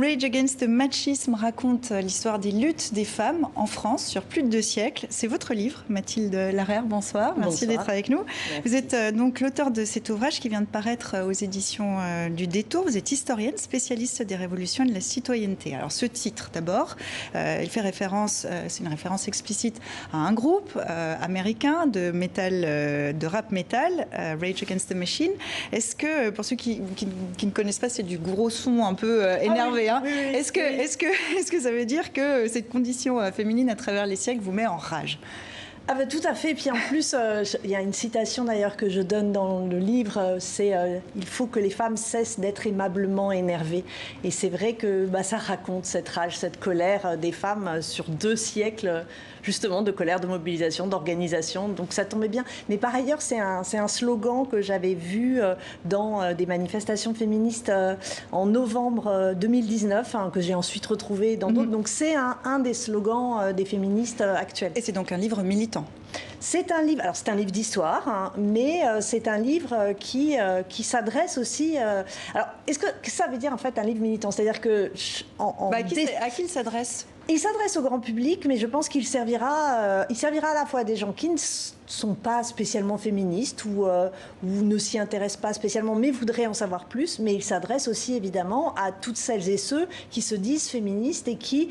Rage Against the Machisme raconte l'histoire des luttes des femmes en France sur plus de 2 siècles. C'est votre livre, Mathilde Larère, bonsoir. Merci d'être avec nous. Merci. Vous êtes donc l'auteur de cet ouvrage qui vient de paraître aux éditions du Détour. Vous êtes historienne, spécialiste des révolutions et de la citoyenneté. Alors ce titre d'abord, il fait référence, c'est une référence explicite à un groupe américain de métal, de rap metal, Rage Against the Machine. Est-ce que, pour ceux qui ne connaissent pas, c'est du gros son un peu énervé. Ah oui, oui, oui, Est-ce que ça veut dire que cette condition féminine à travers les siècles vous met en rage ? Ah bah, tout à fait. Et puis en plus, il y a une citation d'ailleurs que je donne dans le livre, c'est il faut que les femmes cessent d'être aimablement énervées. Et c'est vrai que ça raconte cette rage, cette colère des femmes sur 2 siècles justement de colère, de mobilisation, d'organisation. Donc ça tombait bien. Mais par ailleurs, c'est un slogan que j'avais vu dans des manifestations féministes en novembre 2019, que j'ai ensuite retrouvé dans d'autres. Donc c'est un des slogans des féministes actuelles. Et c'est donc un livre militant. C'est un livre, alors c'est un livre d'histoire, mais c'est un livre qui s'adresse aussi. Alors, est-ce que ça veut dire en fait un livre militant? C'est-à-dire que à qui il s'adresse? Il s'adresse au grand public, mais je pense qu'il servira, à la fois à des gens qui ne sont pas spécialement féministes ou ne s'y intéressent pas spécialement, mais voudraient en savoir plus. Mais il s'adresse aussi évidemment à toutes celles et ceux qui se disent féministes et qui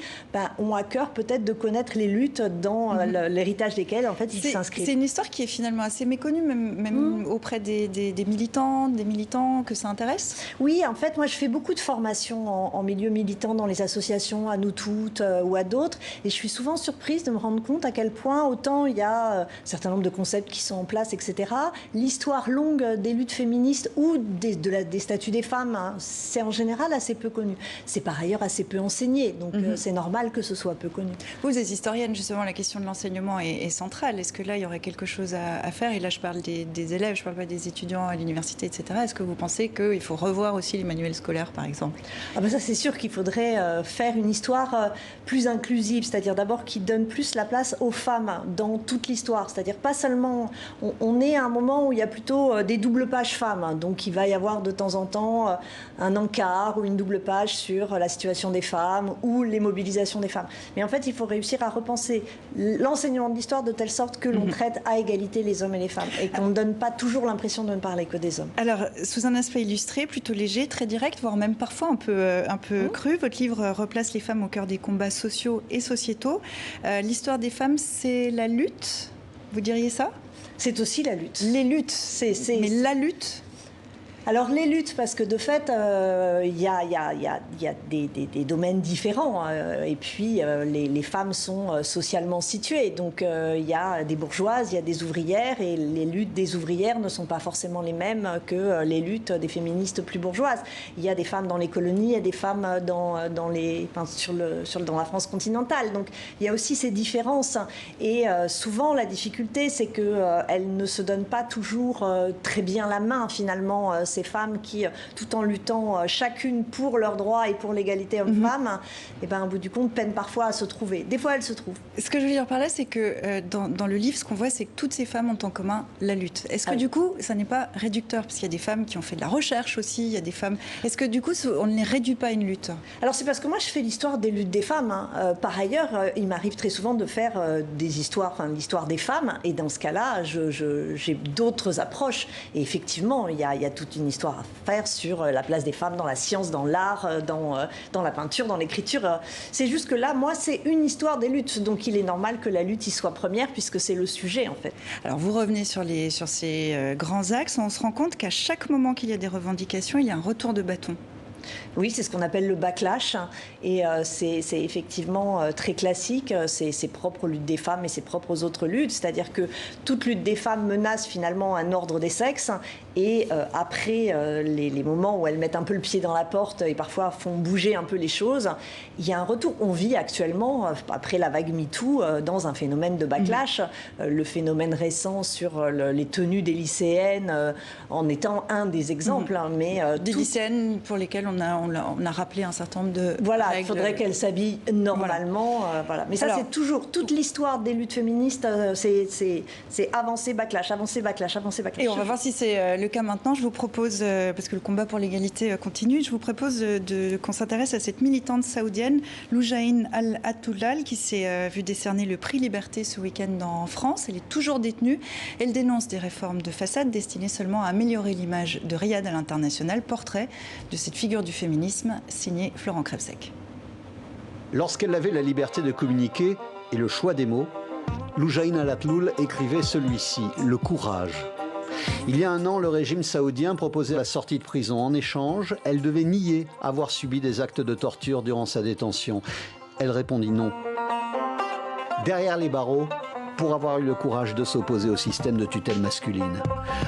ont à cœur peut-être de connaître les luttes dans l'héritage desquelles en fait ils s'inscrivent. C'est une histoire qui est finalement assez méconnue, même auprès des militants que ça intéresse. Oui, en fait, moi je fais beaucoup de formations en milieu militant dans les associations, à nous toutes ou à d'autres, et je suis souvent surprise de me rendre compte à quel point autant il y a un certain nombre de concepts qui sont en place, etc. L'histoire longue des luttes féministes ou des statuts des femmes, c'est en général assez peu connu. C'est par ailleurs assez peu enseigné, donc c'est normal que ce soit peu connu. Vous êtes historienne, justement, la question de l'enseignement est centrale. Est-ce que là, il y aurait quelque chose à faire? Et là, je parle des élèves, je ne parle pas des étudiants à l'université, etc. Est-ce que vous pensez qu'il faut revoir aussi les manuels scolaires, par exemple? Ça, c'est sûr qu'il faudrait faire une histoire plus inclusive, c'est-à-dire d'abord qui donne plus la place aux femmes dans toute l'histoire, c'est-à-dire pas seulement, on est à un moment où il y a plutôt des doubles pages femmes, donc il va y avoir de temps en temps un encart ou une double page sur la situation des femmes ou les mobilisations des femmes. Mais en fait, il faut réussir à repenser l'enseignement de l'histoire de telle sorte que l'on traite à égalité les hommes et les femmes et qu'on ne donne pas toujours l'impression de ne parler que des hommes. Alors, sous un aspect illustré, plutôt léger, très direct, voire même parfois un peu cru, votre livre replace les femmes au cœur des combats sociaux et sociétaux. L'histoire des femmes, c'est la lutte? Vous diriez ça? C'est aussi la lutte. Les luttes. Mais la lutte? Alors les luttes, parce que de fait, il y a des domaines différents. Et puis, les femmes sont socialement situées. Donc, il y a des bourgeoises, il y a des ouvrières. Et les luttes des ouvrières ne sont pas forcément les mêmes que les luttes des féministes plus bourgeoises. Il y a des femmes dans les colonies, il y a des femmes dans la France continentale. Donc, il y a aussi ces différences. Et souvent, la difficulté, c'est qu'elles ne se donnent pas toujours très bien la main, finalement, ces femmes qui, tout en luttant chacune pour leurs droits et pour l'égalité homme-femme, au bout du compte, peinent parfois à se trouver. Des fois, elles se trouvent. Ce que je veux dire par là, c'est que dans le livre, ce qu'on voit, c'est que toutes ces femmes ont en commun la lutte. Est-ce que du coup, ça n'est pas réducteur? Parce qu'il y a des femmes qui ont fait de la recherche aussi, il y a des femmes... Est-ce que du coup, on ne les réduit pas à une lutte? Alors, c'est parce que moi, je fais l'histoire des luttes des femmes. Par ailleurs, il m'arrive très souvent de faire l'histoire des femmes. Et dans ce cas-là, j'ai d'autres approches. Et effectivement, il y a toute une histoire à faire sur la place des femmes dans la science, dans l'art, dans la peinture, dans l'écriture. C'est juste que là, moi, c'est une histoire des luttes. Donc, il est normal que la lutte y soit première, puisque c'est le sujet, en fait. Alors, vous revenez sur ces grands axes. On se rend compte qu'à chaque moment qu'il y a des revendications, il y a un retour de bâton. Oui, c'est ce qu'on appelle le backlash. Et c'est effectivement très classique. C'est ses propres luttes des femmes et ses propres autres luttes. C'est-à-dire que toute lutte des femmes menace finalement un ordre des sexes. Et après les moments où elles mettent un peu le pied dans la porte et parfois font bouger un peu les choses, il y a un retour. On vit actuellement, après la vague MeToo, dans un phénomène de backlash. Le phénomène récent sur les tenues des lycéennes en étant un des exemples. Des lycéennes pour lesquelles on a rappelé un certain nombre de Voilà, règles. Il faudrait qu'elles s'habillent normalement. Voilà. Mais ça, c'est toujours... Toute l'histoire des luttes féministes, c'est avancer, backlash, avancer, backlash, avancer, backlash. Et on va voir si c'est le cas maintenant. Je vous propose, parce que le combat pour l'égalité continue, je vous propose qu'on s'intéresse à cette militante saoudienne, Loujaïn Al-Atoulal, qui s'est vue décerner le prix Liberté ce week-end en France. Elle est toujours détenue. Elle dénonce des réformes de façade destinées seulement à améliorer l'image de Riyad à l'international. Portrait de cette figure du féminisme, signé Florent Crèvesec. Lorsqu'elle avait la liberté de communiquer et le choix des mots, Loujaïn Al-Atoulal écrivait celui-ci, le courage. Il y a un an, le régime saoudien proposait la sortie de prison. En échange, elle devait nier avoir subi des actes de torture durant sa détention. Elle répondit non. Derrière les barreaux, pour avoir eu le courage de s'opposer au système de tutelle masculine.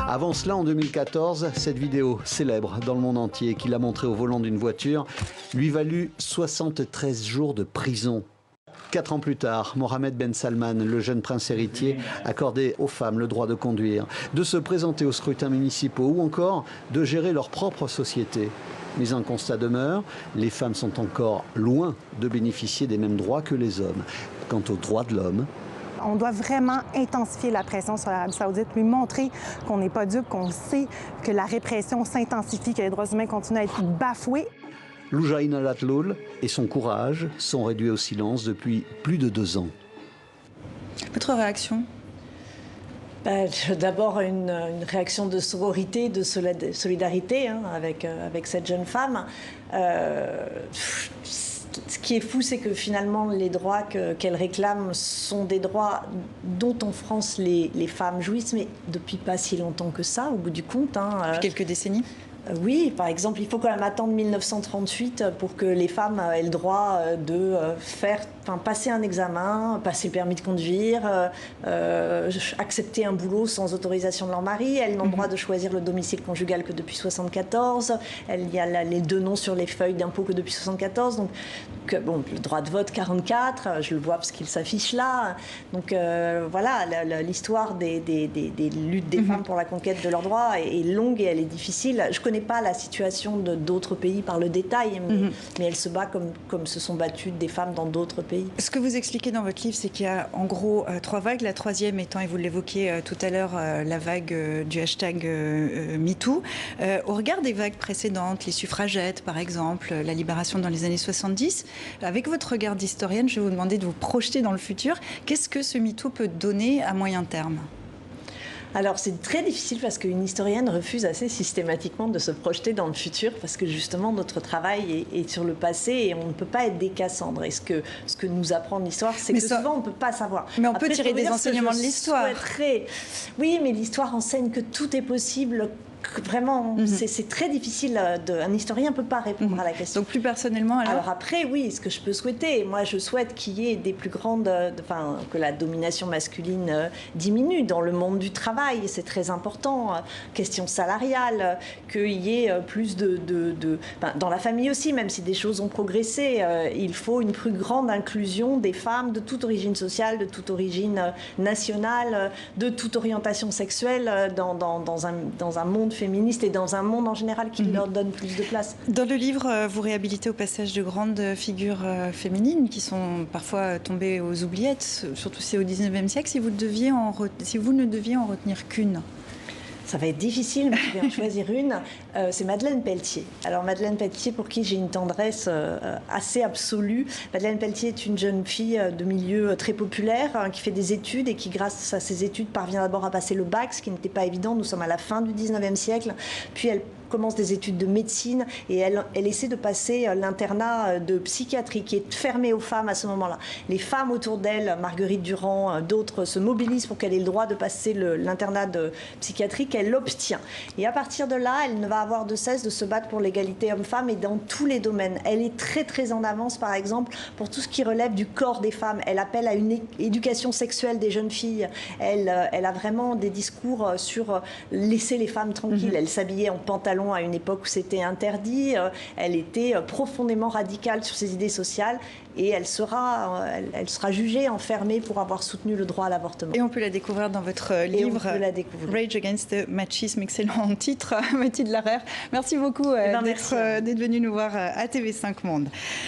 Avant cela, en 2014, cette vidéo célèbre dans le monde entier qu'il a montrée au volant d'une voiture lui valut 73 jours de prison. 4 ans plus tard, Mohammed Ben Salman, le jeune prince héritier, accordait aux femmes le droit de conduire, de se présenter aux scrutins municipaux ou encore de gérer leur propre société. Mais un constat demeure, les femmes sont encore loin de bénéficier des mêmes droits que les hommes. Quant aux droits de l'homme, on doit vraiment intensifier la pression sur l'Arabie saoudite, lui montrer qu'on n'est pas dupe, qu'on sait que la répression s'intensifie, que les droits humains continuent à être bafoués. Loujaïn Al-Atoulal et son courage sont réduits au silence depuis plus de 2 ans. Votre réaction ? D'abord une réaction de sororité, de solidarité avec cette jeune femme. Ce qui est fou, c'est que finalement, les droits qu'elle réclame sont des droits dont en France les femmes jouissent, mais depuis pas si longtemps que ça, au bout du compte. Depuis quelques décennies ? Oui, par exemple, il faut quand même attendre 1938 pour que les femmes aient le droit de passer un examen, passer le permis de conduire, accepter un boulot sans autorisation de leur mari. Elles n'ont le droit de choisir le domicile conjugal que depuis 1974. Il y a les 2 noms sur les feuilles d'impôt que depuis 1974. Donc, le droit de vote 44, je le vois parce qu'il s'affiche là. Donc voilà, l'histoire des luttes des femmes pour la conquête de leurs droits est longue et elle est difficile. Je ne connais pas la situation d'autres pays par le détail, mais elle se bat comme se sont battues des femmes dans d'autres pays. Ce que vous expliquez dans votre livre, c'est qu'il y a en gros 3 vagues. La 3e étant, et vous l'évoquiez tout à l'heure, la vague du hashtag MeToo. Au regard des vagues précédentes, les suffragettes par exemple, la libération dans les années 70, avec votre regard d'historienne, je vais vous demander de vous projeter dans le futur. Qu'est-ce que ce MeToo peut donner à moyen terme ? Alors c'est très difficile parce qu'une historienne refuse assez systématiquement de se projeter dans le futur parce que justement notre travail est sur le passé et on ne peut pas être des Cassandres. Et ce que nous apprend l'histoire, c'est que souvent on ne peut pas savoir. Mais on peut tirer des enseignements de l'histoire. Oui, mais l'histoire enseigne que tout est possible. Vraiment, c'est très difficile. Un historien ne peut pas répondre à la question. Donc plus personnellement, alors après, oui, ce que je peux souhaiter, moi je souhaite qu'il y ait des plus grandes, que la domination masculine diminue dans le monde du travail, c'est très important. Question salariale, qu'il y ait plus dans la famille aussi, même si des choses ont progressé, il faut une plus grande inclusion des femmes de toute origine sociale, de toute origine nationale, de toute orientation sexuelle dans un monde féministe et dans un monde en général qui leur donne plus de place. Dans le livre, vous réhabilitez au passage de grandes figures féminines qui sont parfois tombées aux oubliettes, surtout si au XIXe siècle, si vous ne deviez en retenir qu'une. Ça va être difficile, mais je vais en choisir une. C'est Madeleine Pelletier. Alors Madeleine Pelletier, pour qui j'ai une tendresse assez absolue. Madeleine Pelletier est une jeune fille de milieu très populaire qui fait des études et qui, grâce à ses études, parvient d'abord à passer le bac, ce qui n'était pas évident. Nous sommes à la fin du XIXe siècle. Puis elle commence des études de médecine et elle essaie de passer l'internat de psychiatrie qui est fermé aux femmes à ce moment-là. Les femmes autour d'elle, Marguerite Durand, d'autres, se mobilisent pour qu'elle ait le droit de passer l'internat de psychiatrie qu'elle l'obtient. Et à partir de là, elle ne va avoir de cesse de se battre pour l'égalité homme-femme et dans tous les domaines. Elle est très très en avance, par exemple, pour tout ce qui relève du corps des femmes. Elle appelle à une éducation sexuelle des jeunes filles. Elle a vraiment des discours sur laisser les femmes tranquilles. Elle s'habillait en pantalon à une époque où c'était interdit. Elle était profondément radicale sur ses idées sociales et elle sera jugée, enfermée pour avoir soutenu le droit à l'avortement. Et on peut la découvrir dans votre livre Rage Against the Machisme, excellent titre, Mathilde Larère. Merci beaucoup d'être venue nous voir à TV5 Monde.